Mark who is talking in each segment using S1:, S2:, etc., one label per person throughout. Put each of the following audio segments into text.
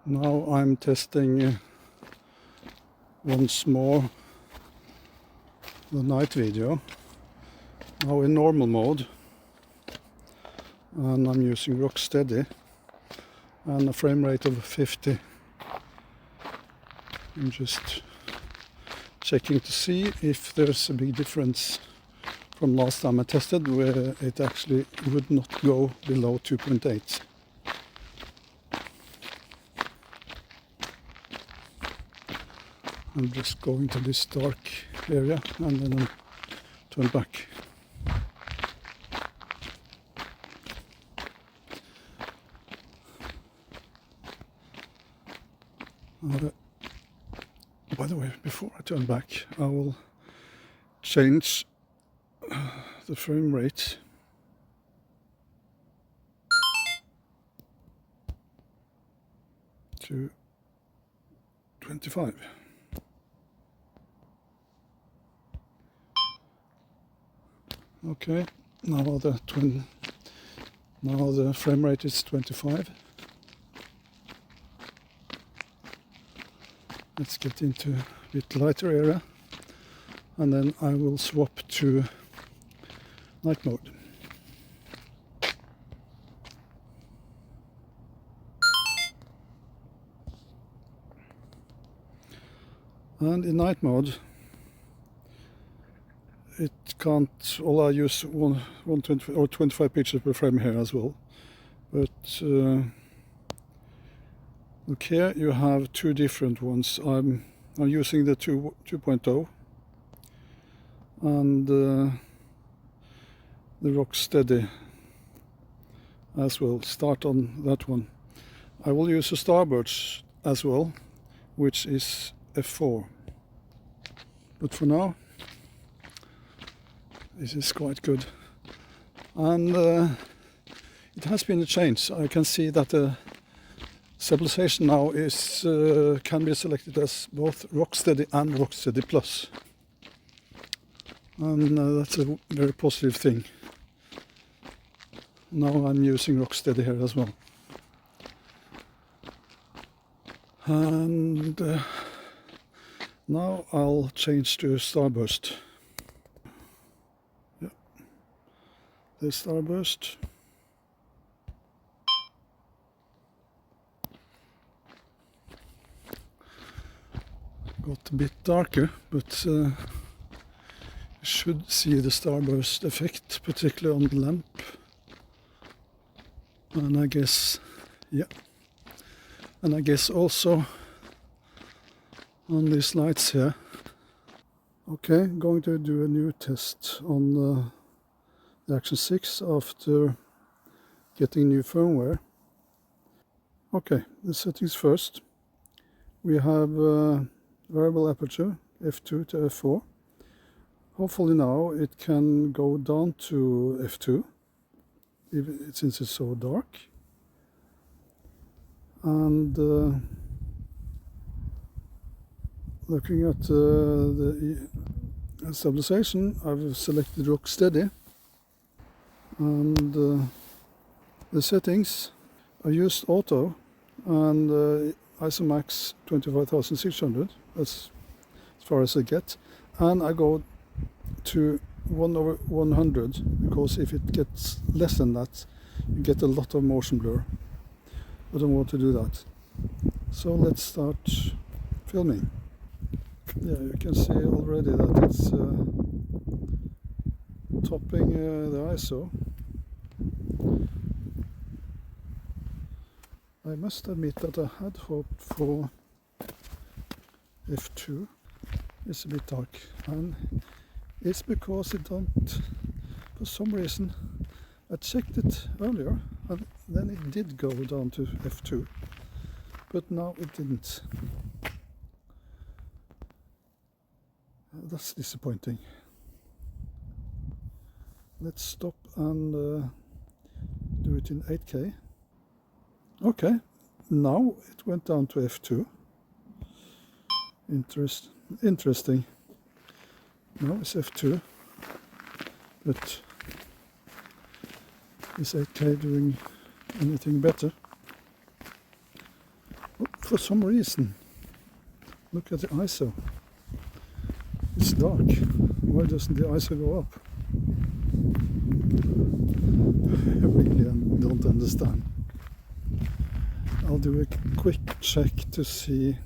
S1: Now I'm testing once more the night video, now in normal mode, and I'm using rock steady and a frame rate of 50. I'm just checking to see if there's a big difference from last time I tested, where it actually would not go below 2.8. I'm just going to this dark area and then turn back. By the way, before I turn back, I will change the frame rate to 25. Okay, now the frame rate is 25. Let's get into a bit lighter area, and then I will swap to night mode. And in night mode, it can't, I use 120 or 25 pictures per frame here as well, but look here, you have two different ones. I'm using the 2.0 and the rock steady as well. Start on that one. I will use a starburst as well, which is f4, but for now this is quite good. And it has been a change. I can see that the stabilization now is can be selected as both rocksteady and rocksteady plus, and that's a very positive thing. Now I'm using rocksteady here as well, and now I'll change to starburst. Yeah, the starburst. Got a bit darker, but you should see the starburst effect, particularly on the lamp. And I guess, yeah, and I guess also on these lights here. Okay, going to do a new test on the Action 6 after getting new firmware. Okay, the settings first. We have variable aperture f2 to f4. Hopefully now it can go down to f2, since it's so dark. And looking at the stabilization, I've selected rock steady, and the settings, I used auto and ISO max 25,600, as far as I get, and I go to 1/100, because if it gets less than that you get a lot of motion blur. I don't want to do that. So let's start filming. Yeah, you can see already that it's topping the ISO. I must admit that I had hoped for f2. It's a bit dark, and it's because it don't, for some reason, I checked it earlier and then it did go down to f2, but now it didn't. That's disappointing. Let's stop and do it in 8K. Okay, now it went down to f2. Interesting. Now it's f2, but is 8K doing anything better? Oh, for some reason, look at the ISO. It's dark. Why doesn't the ISO go up? I really don't understand. I'll do a quick check to see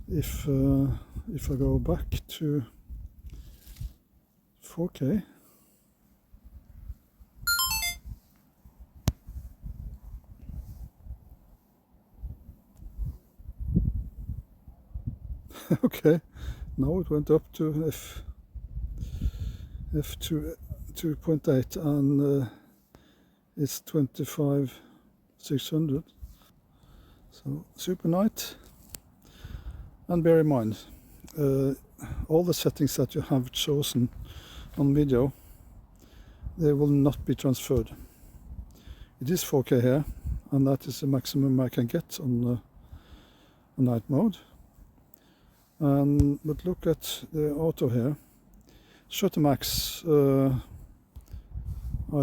S1: if I go back to 4K. Okay, now it went up to f2.8 and it's 25,600. So SuperNight, and bear in mind all the settings that you have chosen on video, they will not be transferred. It is 4K here, and that is the maximum I can get on night mode. But look at the auto here. Shutter max, I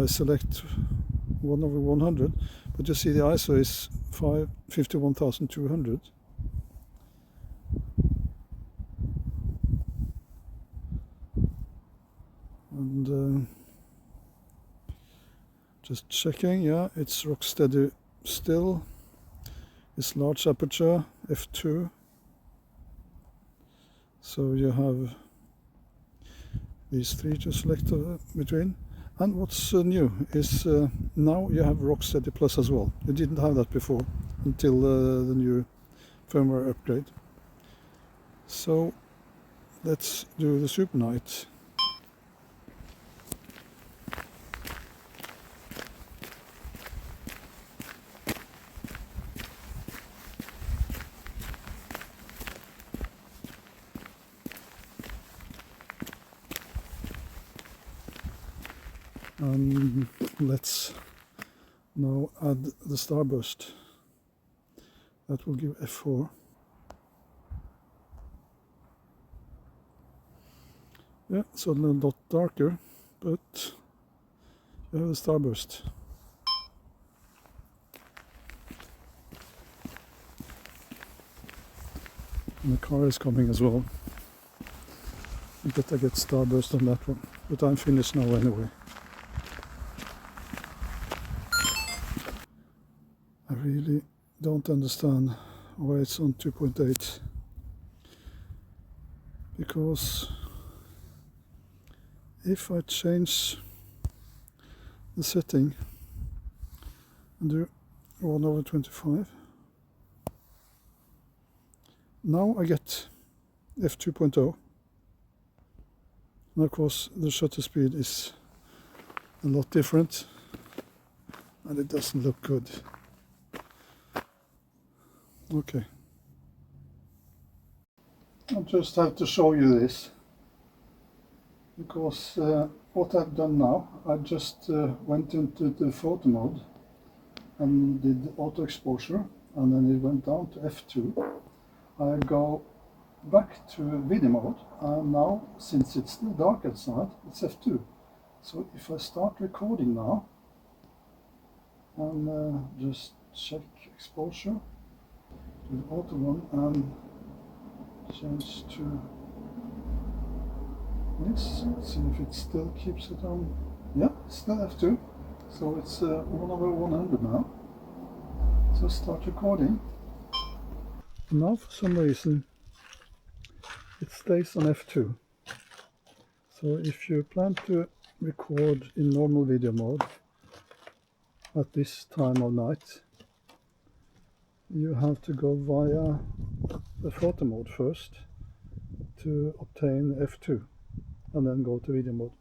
S1: select 1/100, but you see the ISO is 51,200. And just checking, yeah, it's rock steady still. It's large aperture, f2. So you have these three to select between. And what's new is now you have rock steady plus as well. You didn't have that before until the new firmware upgrade. So let's do the SuperNight. And let's now add the starburst. That will give f4. Yeah, suddenly a lot darker, but you have the starburst. And the car is coming as well. I bet I get starburst on that one, but I'm finished now anyway. I really don't understand why it's on 2.8, because if I change the setting and do 1/25, now I get f2.0, and of course the shutter speed is a lot different and it doesn't look good. Okay, I just have to show you this, because what I've done now, I just went into the photo mode and did auto exposure, and then it went down to f2. I go back to video mode, and now, since it's still dark outside, it's f2. So if I start recording now and just check exposure, to the auto one and change to this. Let's see if it still keeps it on. Yeah, still f2. So it's 1/100 now. So start recording. Now for some reason it stays on f2. So if you plan to record in normal video mode at this time of night, you have to go via the photo mode first to obtain f2 and then go to video mode.